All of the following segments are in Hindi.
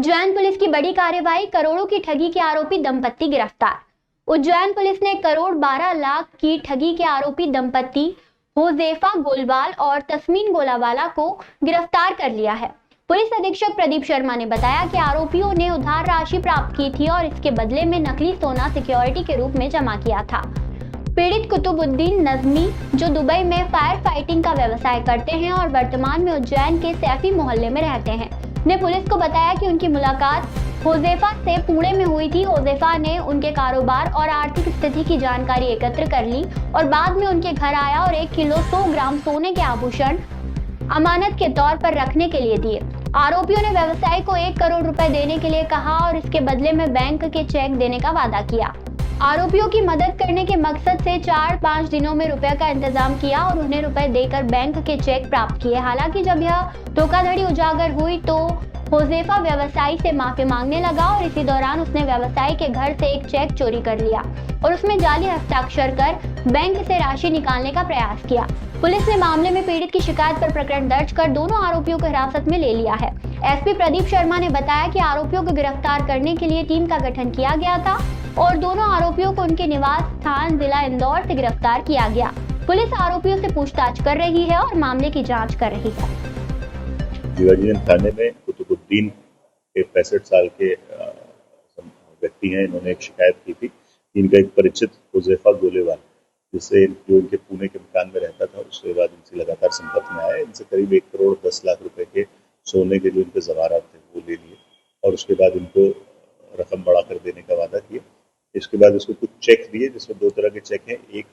उज्जैन पुलिस की बड़ी कार्रवाई, करोड़ों की ठगी के आरोपी दंपत्ति गिरफ्तार। उज्जैन पुलिस ने करोड़ 12 लाख की ठगी के आरोपी दंपत्ति होजेफा गोलवाल और तस्मीन गोलावाला को गिरफ्तार कर लिया है। पुलिस अधीक्षक प्रदीप शर्मा ने बताया कि आरोपियों ने उधार राशि प्राप्त की थी और इसके बदले में नकली सोना सिक्योरिटी के रूप में जमा किया था। पीड़ित कुतुबुद्दीन नजमी, जो दुबई में फायर फाइटिंग का व्यवसाय करते हैं और वर्तमान में उज्जैन के सैफी मोहल्ले में रहते हैं, ने पुलिस को बताया कि उनकी मुलाकात होजेफा से पुणे में हुई थी। होजेफा ने उनके कारोबार और आर्थिक स्थिति की जानकारी एकत्र कर ली और बाद में उनके घर आया और 1 किलो 100 ग्राम सोने के आभूषण अमानत के तौर पर रखने के लिए दिए। आरोपियों ने व्यवसायी को 1 करोड़ रुपए देने के लिए कहा और इसके बदले में बैंक के चेक देने का वादा किया। आरोपियों की मदद करने के मकसद से 4-5 दिनों में रुपए का इंतजाम किया और उन्हें रुपए देकर बैंक के चेक प्राप्त किए। हालांकि जब यह धोखाधड़ी उजागर हुई तो होजेफा व्यवसायी से माफी मांगने लगा और इसी दौरान उसने व्यवसायी के घर से एक चेक चोरी कर लिया और उसमें जाली हस्ताक्षर कर बैंक से राशि निकालने का प्रयास किया। पुलिस ने मामले में पीड़ित की शिकायत पर प्रकरण दर्ज कर दोनों आरोपियों को हिरासत में ले लिया है। एसपी प्रदीप शर्मा ने बताया कि आरोपियों को गिरफ्तार करने के लिए टीम का गठन किया गया था और दोनों आरोपियों को उनके निवास स्थान जिला इंदौर से गिरफ्तार किया गया। पुलिस आरोपियों से पूछताछ कर रही है और मामले की जांच कर रही है। शिवाजी थाने में कुतुबुद्दीन के 65 साल के व्यक्ति हैं। इन्होंने एक शिकायत की थी। इनका एक परिचित होजेफा गोलेवाल, जिससे जो इनके पुणे के मकान में रहता था, उसके बाद इनसे लगातार संपर्क में आया। इनसे करीब 1 करोड़ 10 लाख रुपए के सोने के जो इनके जवाहरात थे वो ले लिए और उसके बाद इनको रकम बढ़ा कर देने का वादा किया। इसके बाद उसको कुछ चेक दिए, जिसमें 2 तरह के चेक हैं। एक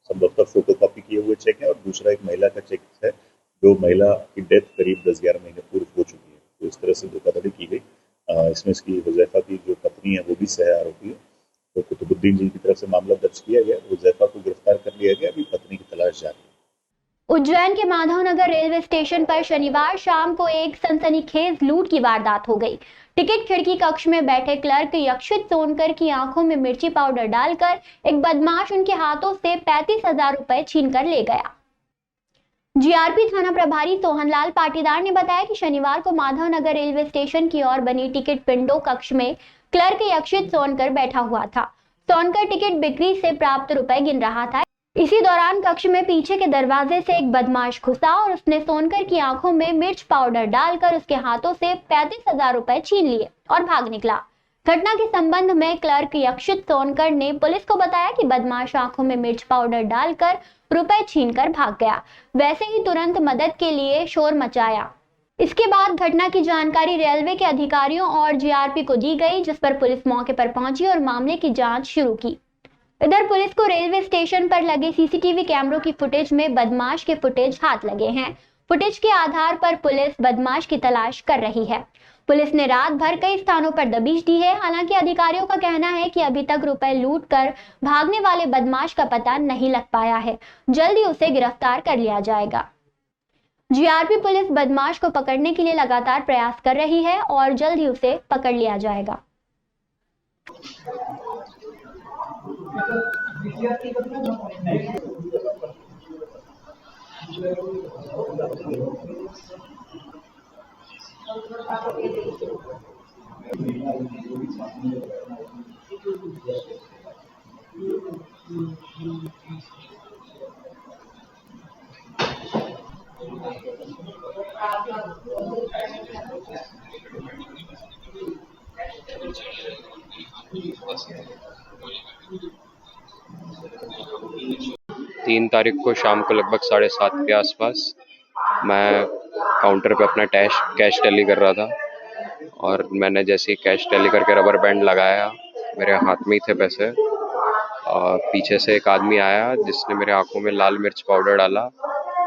संभवतः फोटोकॉपी किए हुए चेक है और दूसरा एक महिला का चेक है, जो महिला की डेथ करीब 10-11 महीने पूर्व हो चुकी है। तो इस तरह से धोखाधड़ी की गई। इसमें इसकी हुजैफा की जो पत्नी है वो भी सह आरोपी है। तो कुतुबुद्दीन जी की तरफ से मामला दर्ज किया गया। हुजैफा को गिरफ्तार कर लिया गया। अभी पत्नी की तलाश जारी है। उज्जैन के माधवनगर रेलवे स्टेशन पर शनिवार शाम को एक सनसनीखेज लूट की वारदात हो गई। टिकट खिड़की कक्ष में बैठे क्लर्क यक्षित सोनकर की आंखों में मिर्ची पाउडर डालकर एक बदमाश उनके हाथों से 35,000 रुपए छीन कर ले गया। जीआरपी थाना प्रभारी सोहनलाल पाटीदार ने बताया कि शनिवार को माधवनगर रेलवे स्टेशन की ओर बनी टिकट पिंडो कक्ष में क्लर्क यक्षित सोनकर बैठा हुआ था। सोनकर टिकट बिक्री से प्राप्त रुपए गिन रहा था। इसी दौरान कक्ष में पीछे के दरवाजे से एक बदमाश घुसा और उसने सोनकर की आंखों में मिर्च पाउडर डालकर उसके हाथों से 35,000 रुपए छीन लिए और भाग निकला। घटना के संबंध में क्लर्क यक्षित सोनकर ने पुलिस को बताया कि बदमाश आंखों में मिर्च पाउडर डालकर रुपए छीनकर भाग गया। वैसे ही तुरंत मदद के लिए शोर मचाया। इसके बाद घटना की जानकारी रेलवे के अधिकारियों और जीआरपी को दी गई, जिस पर पुलिस मौके पर पहुंची और मामले की जांच शुरू की। इधर पुलिस को रेलवे स्टेशन पर लगे सीसीटीवी कैमरों की फुटेज में बदमाश के फुटेज हाथ लगे हैं। फुटेज के आधार पर पुलिस बदमाश की तलाश कर रही है। पुलिस ने रात भर कई स्थानों पर दबिश दी है। हालांकि अधिकारियों का कहना है कि अभी तक रुपए लूट कर भागने वाले बदमाश का पता नहीं लग पाया है। जल्द ही उसे गिरफ्तार कर लिया जाएगा। जीआरपी पुलिस बदमाश को पकड़ने के लिए लगातार प्रयास कर रही है और जल्द ही उसे पकड़ लिया जाएगा। 3 तारीख को शाम को लगभग 7:30 के आसपास मैं काउंटर पे अपना कैश टैली कर रहा था और मैंने जैसे ही कैश टैली करके रबर बैंड लगाया, मेरे हाथ में ही थे पैसे और पीछे से एक आदमी आया जिसने मेरे आंखों में लाल मिर्च पाउडर डाला,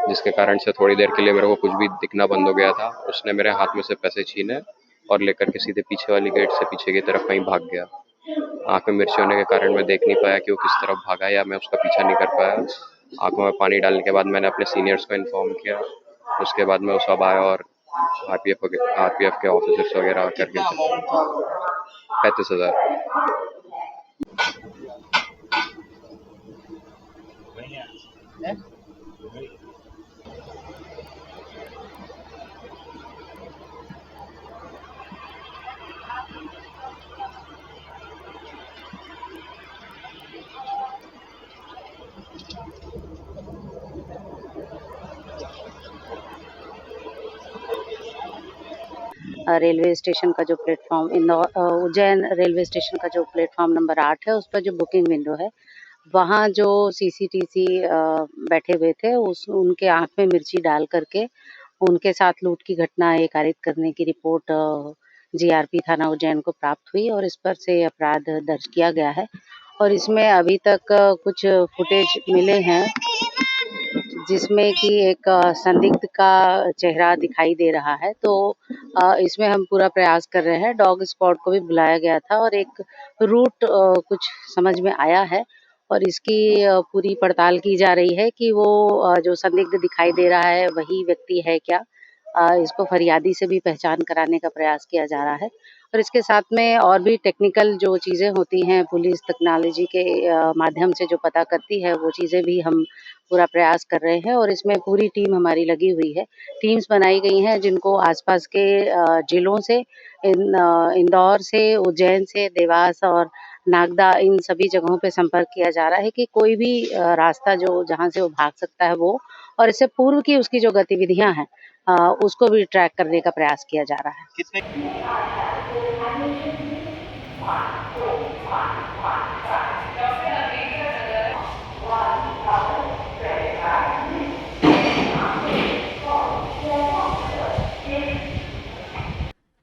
जिसके कारण से थोड़ी देर के लिए मेरे को कुछ भी दिखना बंद हो गया था। उसने मेरे हाथ में से पैसे छीने और लेकर के सीधे पीछे वाली गेट से पीछे की तरफ कहीं भाग गया। आंख में मिर्ची होने के कारण मैं देख नहीं पाया कि वो किस तरफ भागा या मैं उसका पीछा नहीं कर पाया। आंखों में पानी डालने के बाद मैंने अपने सीनियर्स को इन्फॉर्म किया। उसके बाद में वो सब आया और आरपीएफ के ऑफिसर्स वगैरह करके 35,000। रेलवे स्टेशन का जो प्लेटफॉर्म उज्जैन रेलवे स्टेशन का जो प्लेटफॉर्म नंबर 8 है, उस पर जो बुकिंग विंडो है, वहाँ जो सीसीटीसी बैठे हुए थे, उनके आँख में मिर्ची डाल करके उनके साथ लूट की घटना कारित करने की रिपोर्ट जीआरपी थाना उज्जैन को प्राप्त हुई और इस पर से अपराध दर्ज किया गया है। और इसमें अभी तक कुछ फुटेज मिले हैं जिसमें कि एक संदिग्ध का चेहरा दिखाई दे रहा है। तो इसमें हम पूरा प्रयास कर रहे हैं। डॉग स्क्वाड को भी बुलाया गया था और एक रूट कुछ समझ में आया है और इसकी पूरी पड़ताल की जा रही है कि वो जो संदिग्ध दिखाई दे रहा है वही व्यक्ति है क्या। इसको फरियादी से भी पहचान कराने का प्रयास किया जा रहा है और इसके साथ में और भी टेक्निकल जो चीज़ें होती हैं पुलिस टेक्नोलॉजी के माध्यम से जो पता करती है, वो चीज़ें भी हम पूरा प्रयास कर रहे हैं और इसमें पूरी टीम हमारी लगी हुई है। टीम्स बनाई गई हैं जिनको आसपास के जिलों से, इंदौर से, उज्जैन से, देवास और नागदा, इन सभी जगहों पे संपर्क किया जा रहा है कि कोई भी रास्ता जो जहाँ से वो भाग सकता है वो, और इससे पूर्व की उसकी जो गतिविधियां हैं उसको भी ट्रैक करने का प्रयास किया जा रहा है।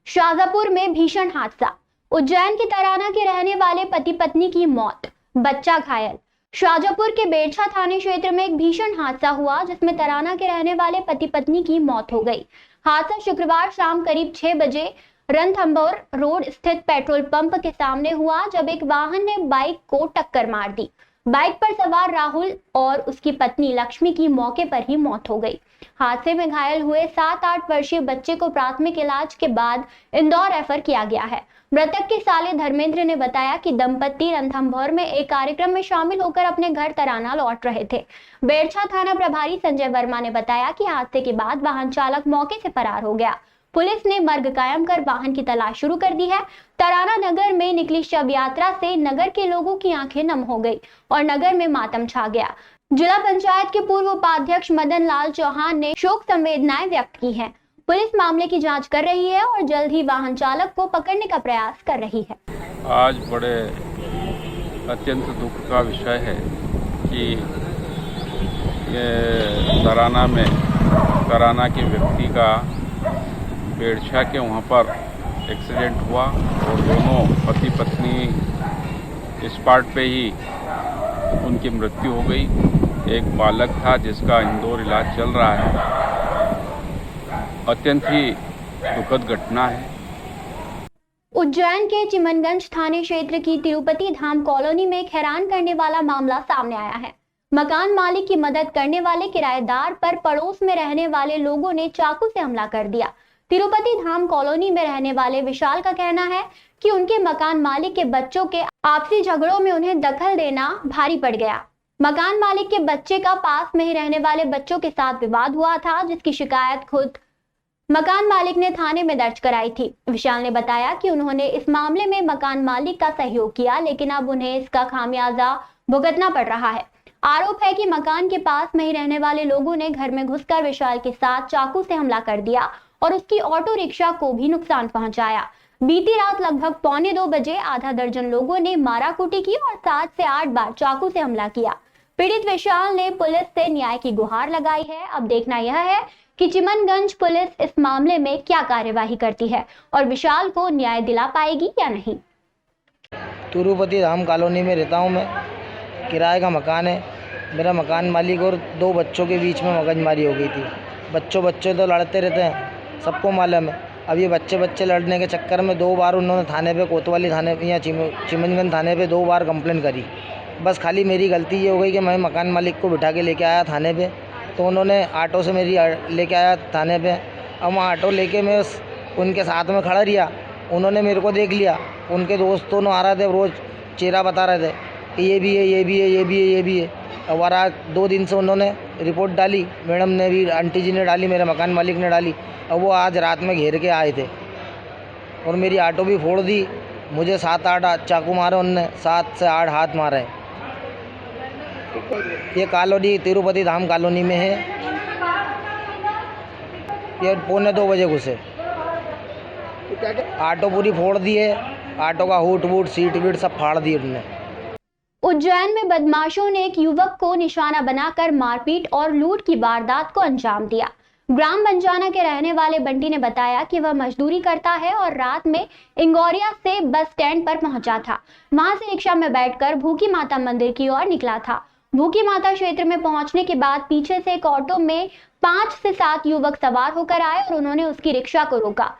शाजापुर में भीषण हादसा, उज्जैन के तराना के रहने वाले पति पत्नी की मौत, बच्चा घायल। शाजापुर के बेरछा थाने क्षेत्र में एक भीषण हादसा हुआ जिसमें तराना के रहने वाले पति पत्नी की मौत हो गई। हादसा शुक्रवार शाम करीब 6 बजे रणथंभौर रोड स्थित पेट्रोल पंप के सामने हुआ जब एक वाहन ने बाइक को टक्कर मार दी। बाइक पर सवार राहुल और उसकी पत्नी लक्ष्मी की मौके पर ही मौत हो गई। हादसे में घायल हुए 7-8 वर्षीय बच्चे को प्राथमिक इलाज के बाद इंदौर रेफर किया गया है। मृतक के साले धर्मेंद्र ने बताया कि दंपति रणथंभौर में एक कार्यक्रम में शामिल होकर अपने घर तराना लौट रहे थे। बेरछा थाना प्रभारी संजय वर्मा ने बताया कि हादसे के बाद वाहन चालक मौके से फरार हो गया। पुलिस ने मर्ग कायम कर वाहन की तलाश शुरू कर दी है। तराना नगर में निकली शव यात्रा से नगर के लोगों की आंखें नम हो गई और नगर में मातम छा गया। जिला पंचायत के पूर्व उपाध्यक्ष मदन लाल चौहान ने शोक संवेदनाएं व्यक्त की हैं। पुलिस मामले की जांच कर रही है और जल्द ही वाहन चालक को पकड़ने का प्रयास कर रही है। आज बड़े अत्यंत दुख का विषय है कि ये तराना के व्यक्ति का बेरछा के वहाँ पर एक्सीडेंट हुआ और दोनों पति पत्नी स्पॉट पे ही उनकी मृत्यु हो गई। एक बालक था जिसका इंदौर इलाज चल रहा है। अत्यंत ही दुखद घटना है। उज्जैन के चिमनगंज थाने क्षेत्र की तिरुपति धाम कॉलोनी में एक हैरान करने वाला मामला सामने आया है। मकान मालिक की मदद करने वाले किराएदार पर पड़ोस में रहने वाले लोगों ने चाकू से हमला कर दिया। तिरुपति धाम कॉलोनी में रहने वाले विशाल का कहना है कि उनके मकान मालिक के बच्चों के आपसी झगड़ों में उन्हें दखल देना भारी पड़ गया। मकान मालिक के बच्चे का पास में ही रहने वाले बच्चों के साथ विवाद हुआ था, जिसकी शिकायत खुद मकान मालिक ने थाने में दर्ज कराई थी। विशाल ने बताया कि उन्होंने इस मामले में मकान मालिक का सहयोग किया, लेकिन अब उन्हें इसका खामियाजा भुगतना पड़ रहा है। आरोप है कि मकान के पास में ही रहने वाले लोगों ने घर में घुसकर विशाल के साथ चाकू से हमला कर दिया और उसकी ऑटो रिक्शा को भी नुकसान पहुंचाया। बीती रात लगभग 1:45 बजे आधा दर्जन लोगों ने माराकुटी की और 7 से 8 बार चाकू से हमला किया। पीड़ित विशाल ने पुलिस से न्याय की गुहार लगाई है। अब देखना यह है कि चिमनगंज पुलिस इस मामले में क्या कार्यवाही करती है और विशाल को न्याय दिला पाएगी या नहीं। तिरुपति धाम कॉलोनी में रहता हूँ मैं। किराए का मकान है। मेरा मकान मालिक और 2 बच्चों के बीच में मगजमारी हो गई थी। बच्चे तो लड़ते रहते हैं, सबको मालूम है। अब ये बच्चे लड़ने के चक्कर में 2 बार उन्होंने थाने पे, कोतवाली थाने पे या चिमनगंज थाने पे 2 बार कंप्लेंट करी। बस खाली मेरी गलती ये हो गई कि मैं मकान मालिक को बिठा के लेके आया थाने पे, तो उन्होंने ऑटो से मेरी लेके आया थाने पे। अब वहाँ ऑटो लेके मैं उनके साथ में खड़ा रहा। उन्होंने मेरे को देख लिया। उनके दोस्तों आ रहे थे, रोज़ चेहरा बता रहे थे कि ये भी है, ये भी है, ये भी है, ये भी है। अब आज 2 दिन से उन्होंने रिपोर्ट डाली, मैडम ने भी, आंटी जी ने डाली, मेरे मकान मालिक ने डाली। अब वो आज रात में घेर के आए थे और मेरी ऑटो भी फोड़ दी। मुझे 7-8 चाकू मारे उनने, 7 से 8 हाथ मारे। ये कॉलोनी तिरुपति धाम कॉलोनी में है। ये 1:45 बजे घुसे। ऑटो पूरी फोड़ दी है, ऑटो का हुट वूट सीट वीट सब फाड़ दी उन्होंने। उज्जैन में बदमाशों ने एक युवक को निशाना बनाकर मारपीट और लूट की वारदात को अंजाम दिया। ग्राम बंजाना के रहने वाले बंटी ने बताया कि वह मजदूरी करता है और रात में इंगौरिया से बस स्टैंड पर पहुंचा था। वहां से रिक्शा में बैठकर भूखी माता मंदिर की ओर निकला था। भूखी माता क्षेत्र में पहुंचने के बाद पीछे से एक ऑटो में 5 से 7 युवक सवार होकर आए और उन्होंने उसकी रिक्शा को रोका।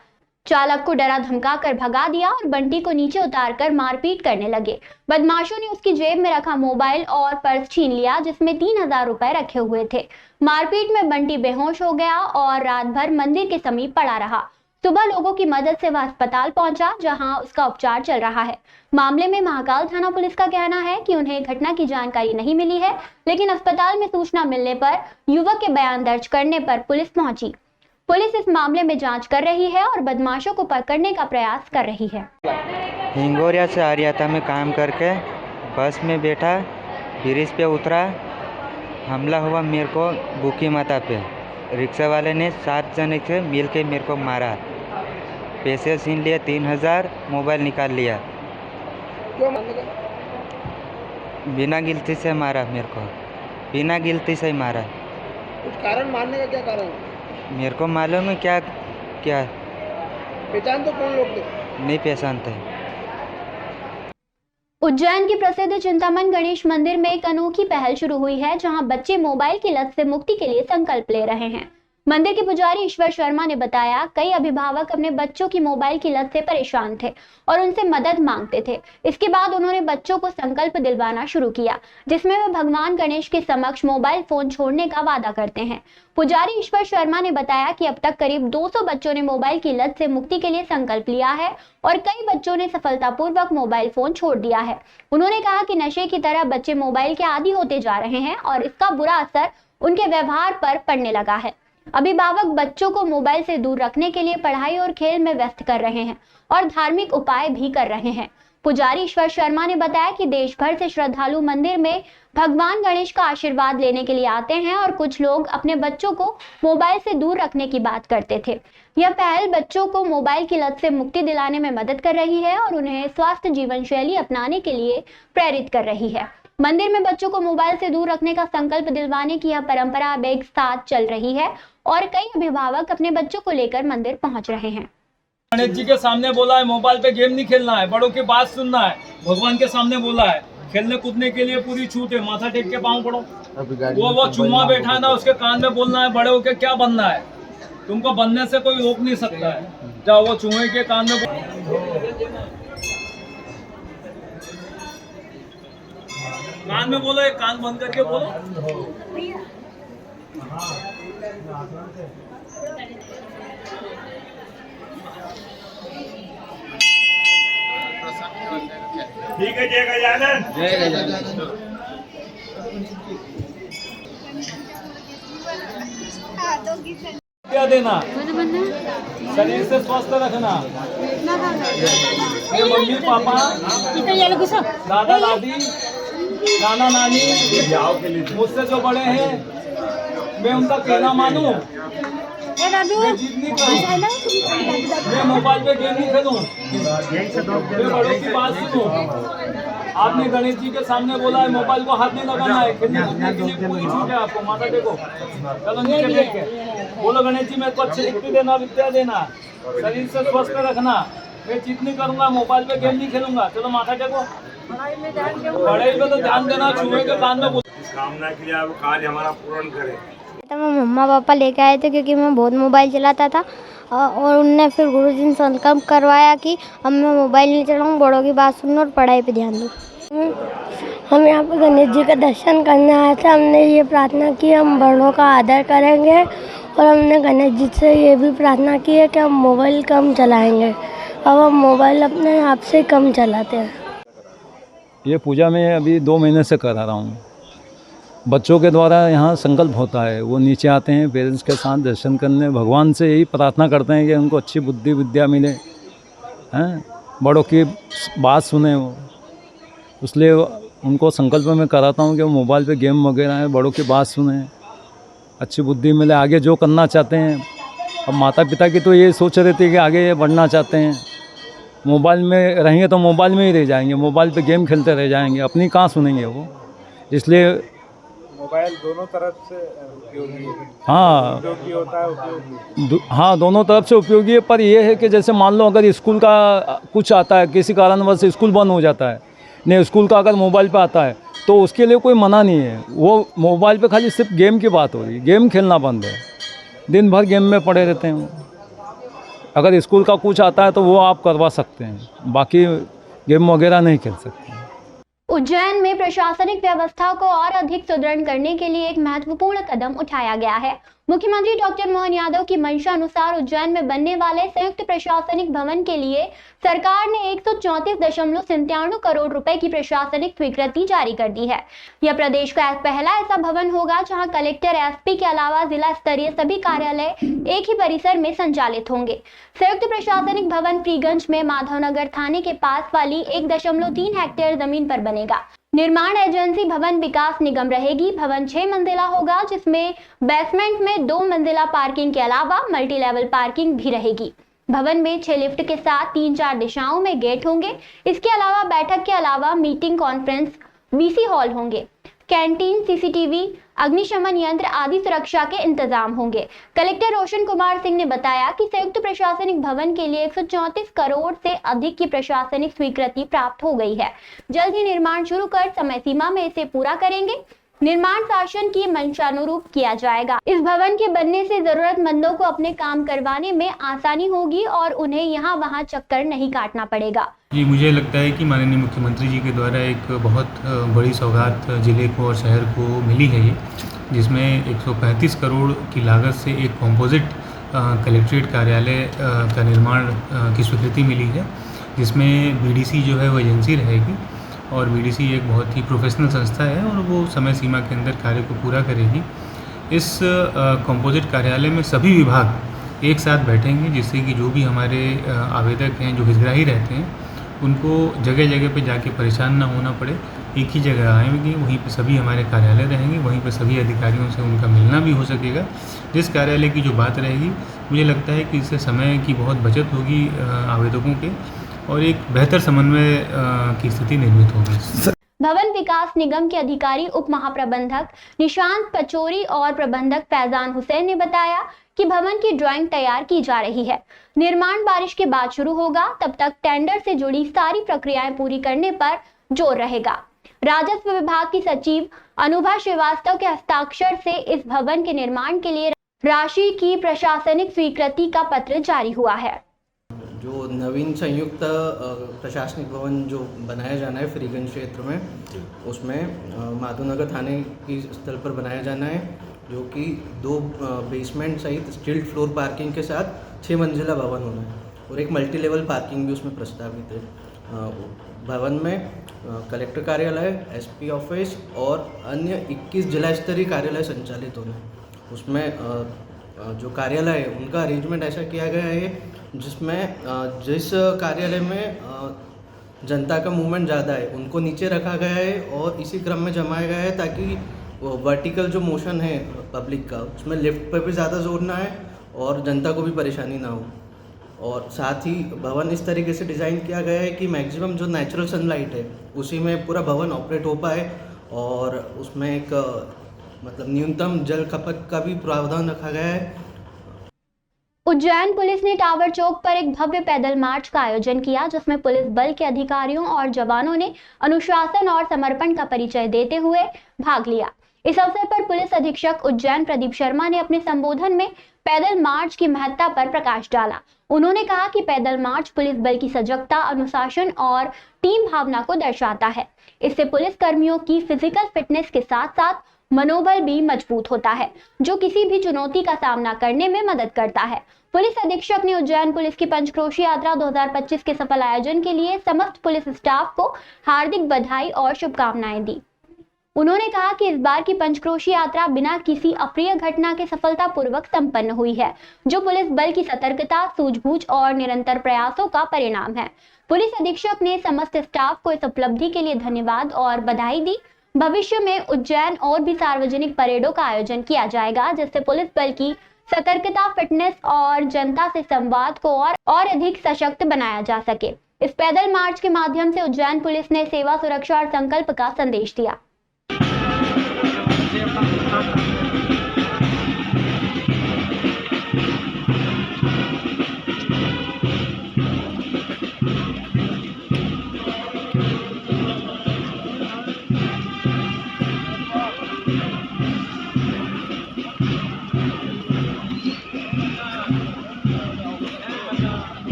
चालक को डरा धमका कर भगा दिया और बंटी को नीचे उतारकर मारपीट करने लगे। बदमाशों ने उसकी जेब में रखा मोबाइल और पर्स छीन लिया, जिसमें 3000 रुपए रखे हुए थे। मारपीट में बंटी बेहोश हो गया और रात भर मंदिर के समीप पड़ा रहा। सुबह लोगों की मदद से वह अस्पताल पहुंचा, जहां उसका उपचार चल रहा है। मामले में महाकाल थाना पुलिस का कहना है कि उन्हें घटना की जानकारी नहीं मिली है, लेकिन अस्पताल में सूचना मिलने पर युवक के बयान दर्ज करने पर पुलिस पहुंची। पुलिस इस मामले में जांच कर रही है और बदमाशों को पकड़ने का प्रयास कर रही है। हिंगोरिया से आ रहा था, मैं काम करके बस में बैठा, ब्रिज पे उतरा, हमला हुआ मेरे को भूखी माता पे। रिक्शा वाले ने 7 जने से मिल के मेरे को मारा, पैसे छीन लिए 3000, मोबाइल निकाल लिया। बिना गिलती से मारा मेरे को, बिना गिलती से ही मारा। कुछ कारण मारने का क्या कारण? मेरे को मालूम है क्या क्या पहचान तो कौन लोग थे? नहीं पहचानते। उज्जैन के प्रसिद्ध चिंतामन गणेश मंदिर में एक अनोखी पहल शुरू हुई है, जहां बच्चे मोबाइल की लत से मुक्ति के लिए संकल्प ले रहे हैं। मंदिर के पुजारी ईश्वर शर्मा ने बताया, कई अभिभावक अपने बच्चों की मोबाइल की लत से परेशान थे और उनसे मदद मांगते थे। इसके बाद उन्होंने बच्चों को संकल्प दिलवाना शुरू किया, जिसमें वे भगवान गणेश के समक्ष मोबाइल फोन छोड़ने का वादा करते हैं। पुजारी ईश्वर शर्मा ने बताया कि अब तक करीब 200 बच्चों ने मोबाइल की लत से मुक्ति के लिए संकल्प लिया है और कई बच्चों ने सफलतापूर्वक मोबाइल फोन छोड़ दिया है। उन्होंने कहा कि नशे की तरह बच्चे मोबाइल के आदी होते जा रहे हैं और इसका बुरा असर उनके व्यवहार पर पड़ने लगा है। अभिभावक बच्चों को मोबाइल से दूर रखने के लिए पढ़ाई और खेल में व्यस्त कर रहे हैं और धार्मिक उपाय भी कर रहे हैं। पुजारी ईश्वर शर्मा ने बताया कि देश भर से श्रद्धालु मंदिर में भगवान गणेश का आशीर्वाद लेने के लिए आते हैं और कुछ लोग अपने बच्चों को मोबाइल से दूर रखने की बात करते थे। यह पहल बच्चों को मोबाइल की लत से मुक्ति दिलाने में मदद कर रही है और उन्हें स्वस्थ जीवन शैली अपनाने के लिए प्रेरित कर रही है। मंदिर में बच्चों को मोबाइल से दूर रखने का संकल्प दिलवाने की यह परंपरा अब एक साथ चल रही है और कई अभिभावक अपने बच्चों को लेकर मंदिर पहुंच रहे हैं। गणेश जी के सामने बोला है मोबाइल पे गेम नहीं खेलना है, बड़ों की बात सुनना है। भगवान के सामने बोला है खेलने कूदने के लिए पूरी छूट है, माथा टेक के पाँव पड़ो। वो चुम्मा बैठा है ना, उसके कान में बोलना है बड़े होके क्या बनना है, तुमको बनने से कोई रोक नहीं सकता है। जाओ वो चुम्मे के कान में बोलो, एक कान बंद करके बोलो। ठीक है, जय गजानन। जय गजानन। क्या देना, शरीर से स्वस्थ रखना। ये मम्मी पापा, दादा दादी, नाना नानी, मुझसे जो बड़े हैं मैं उनका कहना मानूं, मैं जिद नहीं करूं, मैं मोबाइल पे गेम नहीं खेलूं, मैं बड़ों की बात सुनूं। आपने गणेश जी के सामने बोला है मोबाइल को हाथ नहीं लगाना है, खेलने कूदने के लिए पूरी छूट है आपको। माता देखो, चलो नीचे देख के बोलो गणेश जी मेरे को अच्छी युक्ति देना, विद्या देना, शरीर से स्वस्थ रखना, मैं जिद नहीं करूंगा, मोबाइल पे गेम नहीं खेलूंगा। चलो माथा टेको, पढ़ाई पे तो ध्यान देना, छुए के कान में कामना के लिए कार्य हमारा पूर्ण करे। तो मैं मम्मा पापा लेके आए थे क्योंकि मैं बहुत मोबाइल चलाता था और उनने फिर गुरुजी ने संकल्प करवाया कि अब मैं मोबाइल नहीं चलाऊँ, बड़ों की बात सुनूँ और पढ़ाई पे ध्यान दूँ। हम यहाँ पर गणेश जी का दर्शन करने आए थे। हमने ये प्रार्थना की हम बड़ों का आदर करेंगे और हमने गणेश जी से ये भी प्रार्थना की है कि हम मोबाइल कम चलाएँगे। अब हम मोबाइल अपने आप से कम चलाते हैं। ये पूजा मैं अभी 2 महीने से करा रहा हूँ। बच्चों के द्वारा यहाँ संकल्प होता है, वो नीचे आते हैं पेरेंट्स के साथ दर्शन करने, भगवान से यही प्रार्थना करते हैं कि उनको अच्छी बुद्धि विद्या मिले, हैं बड़ों की बात सुने वो। इसलिए उनको संकल्प में कराता हूँ कि वो मोबाइल पे गेम वगैरह है, बड़ों की बात सुने, अच्छी बुद्धि मिले, आगे जो करना चाहते हैं अब माता पिता की तो ये सोच रहे थे कि आगे बढ़ना चाहते हैं, मोबाइल में रहेंगे तो मोबाइल में ही रह जाएंगे, मोबाइल पे गेम खेलते रह जाएंगे, अपनी कहाँ सुनेंगे वो। इसलिए मोबाइल दोनों तरफ से उपयोगी है। हाँ उपयोगी होता है, उपयोगी। हाँ दोनों तरफ से उपयोगी है, पर ये है कि जैसे मान लो अगर स्कूल का कुछ आता है, किसी कारणवश स्कूल बंद हो जाता है, नहीं स्कूल का अगर मोबाइल पे आता है तो उसके लिए कोई मना नहीं है। वो मोबाइल पे खाली सिर्फ गेम की बात हो रही है, गेम खेलना बंद है, दिन भर गेम में पड़े रहते हैं। अगर स्कूल का कुछ आता है तो वो आप करवा सकते हैं, बाकी गेम वगैरह नहीं खेल सकते। उज्जैन में प्रशासनिक व्यवस्था को और अधिक सुदृढ़ करने के लिए एक महत्वपूर्ण कदम उठाया गया है। मुख्यमंत्री डॉक्टर मोहन यादव की मंशा अनुसार उज्जैन में बनने वाले संयुक्त प्रशासनिक भवन के लिए सरकार ने 134.97 करोड़ रुपए की प्रशासनिक स्वीकृति जारी कर दी है। यह प्रदेश का पहला ऐसा भवन होगा जहां कलेक्टर, एसपी के अलावा जिला स्तरीय सभी कार्यालय एक ही परिसर में संचालित होंगे। संयुक्त प्रशासनिक भवन फ्रीगंज में माधवनगर थाने के पास वाली 1.3 हेक्टेयर जमीन पर बनेगा। निर्माण एजेंसी भवन विकास निगम रहेगी। भवन 6 मंजिला होगा, जिसमें बेसमेंट में 2 मंजिला पार्किंग के अलावा मल्टी लेवल पार्किंग भी रहेगी। भवन में 6 लिफ्ट के साथ 3-4 दिशाओं में गेट होंगे। इसके अलावा बैठक के अलावा मीटिंग, कॉन्फ्रेंस, वीसी हॉल होंगे। कैंटीन, सीसीटीवी, अग्निशमन यंत्र आदि सुरक्षा के इंतजाम होंगे। कलेक्टर रोशन कुमार सिंह ने बताया कि संयुक्त प्रशासनिक भवन के लिए 134 करोड़ से अधिक की प्रशासनिक स्वीकृति प्राप्त हो गई है। जल्द ही निर्माण शुरू कर समय सीमा में इसे पूरा करेंगे। निर्माण शासन की मंशानुरूप किया जाएगा। इस भवन के बनने से जरूरतमंदों को अपने काम करवाने में आसानी होगी और उन्हें यहाँ वहाँ चक्कर नहीं काटना पड़ेगा। जी, मुझे लगता है कि माननीय मुख्यमंत्री जी के द्वारा एक बहुत बड़ी सौगात जिले को और शहर को मिली है, ये जिसमें 135 करोड़ की लागत से एक कॉम्पोजिट कलेक्ट्रेट कार्यालय का निर्माण की स्वीकृति मिली है, जिसमें बीडीसी जो है वो एजेंसी रहेगी और बीडीसी एक बहुत ही प्रोफेशनल संस्था है और वो समय सीमा के अंदर कार्य को पूरा करेगी। इस कॉम्पोजिट कार्यालय में सभी विभाग एक साथ बैठेंगे, जिससे कि जो भी हमारे आवेदक हैं, जो हितग्राही रहते हैं, उनको जगह जगह पे जाके परेशान ना होना पड़े। एक ही जगह आएंगे, वहीं पे सभी हमारे कार्यालय रहेंगे, वहीं पे सभी अधिकारियों से उनका मिलना भी हो सकेगा। जिस कार्यालय की जो बात रहेगी, मुझे लगता है कि इससे समय की बहुत बचत होगी आवेदकों के और एक बेहतर समन्वय की स्थिति निर्मित होगी। भवन विकास निगम के अधिकारी उप महाप्रबंधक निशांत पचौरी और प्रबंधक फैजान हुसैन ने बताया कि भवन की ड्राइंग तैयार की जा रही है। निर्माण बारिश के बाद शुरू होगा, तब तक टेंडर से जुड़ी सारी प्रक्रियाएं पूरी करने पर जोर रहेगा। राजस्व विभाग की सचिव अनुभा श्रीवास्तव के हस्ताक्षर से इस भवन के निर्माण के लिए राशि की प्रशासनिक स्वीकृति का पत्र जारी हुआ है। जो नवीन संयुक्त प्रशासनिक भवन जो बनाया जाना है फ्रीगंज क्षेत्र में, उसमें माधवनगर थाने की स्थल पर बनाया जाना है, जो कि 2 बेसमेंट सहित स्टिल्ट फ्लोर पार्किंग के साथ 6 मंजिला भवन होना है और एक मल्टी लेवल पार्किंग भी उसमें प्रस्तावित है। भवन में कलेक्टर कार्यालय, एसपी ऑफिस और अन्य 21 जिला स्तरीय कार्यालय संचालित होना है। उसमें जो कार्यालय है उनका अरेंजमेंट ऐसा किया गया है जिसमें जिस कार्यालय में जनता का मूवमेंट ज़्यादा है उनको नीचे रखा गया है और इसी क्रम में जमाया गया है, ताकि वर्टिकल जो मोशन है पब्लिक का, उसमें लिफ्ट पर भी ज़्यादा जोर ना है और जनता को भी परेशानी ना हो। और साथ ही भवन इस तरीके से डिज़ाइन किया गया है कि मैक्सिमम जो नेचुरल सनलाइट है उसी में पूरा भवन ऑपरेट हो पाए और उसमें एक मतलब न्यूनतम जल खपत का भी प्रावधान रखा गया है। उज्जैन पुलिस ने टावर चौक पर एक भव्य पैदल मार्च का आयोजन किया, जिसमें पुलिस बल के अधिकारियों और जवानों ने अनुशासन और समर्पण का परिचय देते हुए भाग लिया। इस अवसर पर पुलिस अधीक्षक उज्जैन प्रदीप शर्मा ने अपने संबोधन में पैदल मार्च की महत्ता पर प्रकाश डाला। उन्होंने कहा कि पैदल मार्च पुलिस बल की सजगता, अनुशासन और टीम भावना को दर्शाता है। इससे पुलिस कर्मियों की फिजिकल फिटनेस के साथ साथ मनोबल भी मजबूत होता है, जो किसी भी चुनौती का सामना करने में मदद करता है। पुलिस अधीक्षक ने उज्जैन पुलिस की पंचक्रोशी यात्रा 2025 के सफल आयोजन के लिए समस्त पुलिस स्टाफ को हार्दिक बधाई और शुभकामनाएं दी। उन्होंने कहा कि इस बार की पंचक्रोशी यात्रा बिना किसी अप्रिय घटना के सफलतापूर्वक संपन्न हुई है, जो पुलिस बल की सतर्कता, सूझबूझ और निरंतर प्रयासों का परिणाम है। पुलिस अधीक्षक ने समस्त स्टाफ को इस उपलब्धि के लिए धन्यवाद और बधाई दी। भविष्य में उज्जैन और भी सार्वजनिक परेडों का आयोजन किया जाएगा, जिससे पुलिस बल की सतर्कता, फिटनेस और जनता से संवाद को और अधिक सशक्त बनाया जा सके। इस पैदल मार्च के माध्यम से उज्जैन पुलिस ने सेवा, सुरक्षा और संकल्प का संदेश दिया।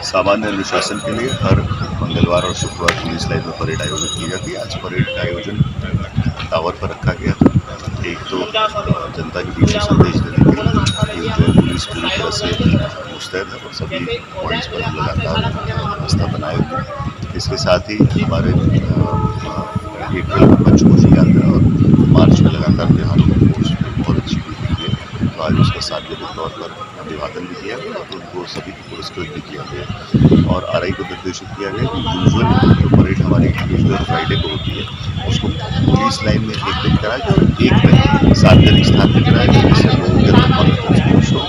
सामान्य अनुशासन के लिए हर मंगलवार और शुक्रवार पुलिस लाइन में परेड आयोजित की जाती है। आज परेड का आयोजन टावर पर रखा गया था। एक तो जनता के बीच में संदेश देने के लिए जो पुलिस पूरी तरह से मुस्तैद है और सभी पॉइंट्स पर लगातार व्यवस्था बनाए हुए हैं। इसके साथ ही हमारे अप्रैल पंचकोशी यात्रा और मार्च में लगातार त्योहारों की फोर्स बहुत अच्छी हुई है। तो आज उसका सार्वजनिक तौर पर अभिवादन भी किया गया और उनको सभी को पुरस्कृत भी किया गया और आरआई को निर्देशित किया गया कि यूजुअल जो परेड हमारी ट्यूजडे और फ्राइडे को होती है उसको पुलिस लाइन में एक दिन कराए और एक दिन सार्वजनिक स्थान पर कराए जिससे लोगों के कॉन्फिडेंस हो।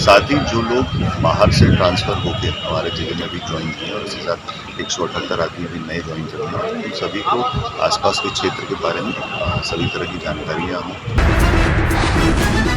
साथ ही जो लोग बाहर से ट्रांसफ़र होकर हमारे जिले में भी ज्वाइन किए और इसके साथ 178 आदमी भी नए ज्वाइन कर रहे हैं, उन सभी को आसपास के क्षेत्र के बारे में सभी तरह की जानकारियाँ हों।